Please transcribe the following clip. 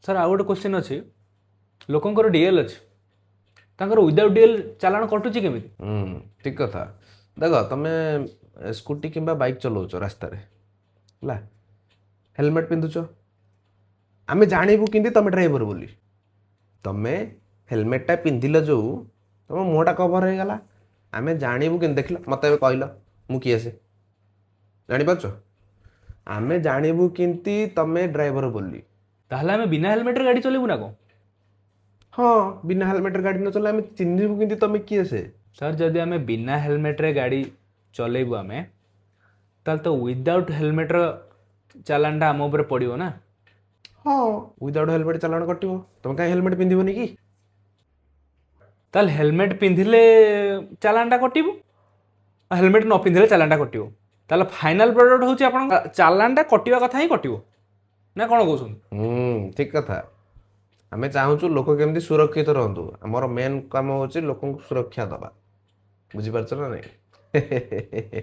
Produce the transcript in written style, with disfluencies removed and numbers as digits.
sir आउ गोटे question अच्छी लोकंर डीएल अच्छी तांकर विदाउट डीएल चालाण कटुची केमिति ठीक कथा देख तुम स्कूटी किंबा बाइक चलाउछ रास्तार है हेलमेट पिंधुच आम जानबू कि तुम ड्राइवर बोली तुम हेलमेटा पिंधिल जो तुम मुहटा कवर हो गला आम जानबू कि देख मत कहल मु किए से जापार आम जानबू कि तुम ड्राइवर बोली ताहले आमे बिना हेलमेट गाड़ी चलेबू ना को हाँ बिना हेलमेट गाड़ी न चला आम चिन्हबू कि तुम किए से सर जदि आमे बिना हेलमेट रे गाड़ी चलेबू आमे ताल तो विदाउट हेलमेट रो चालानटा आम ऊपर पड़िबो ना हाँ विदाउट हेलमेट चलाण कटो तुम कहीं हेलमेट पिंधबनी कि ताल हेलमेट पिंधिले चालानटा कटिबो हेलमेट न पिंधिले चालानटा कटिबो ताल फाइनल प्रोडक्ट होची आपन चालानटा कटिबा कथा ही कटिबो ना कोन कहउछन ठीक कथा आम चाहूँ लोक केमती सुरक्षित रहतु आमर मेन काम हूँ लोक सुरक्षा दबा बुझीपार ना नहीं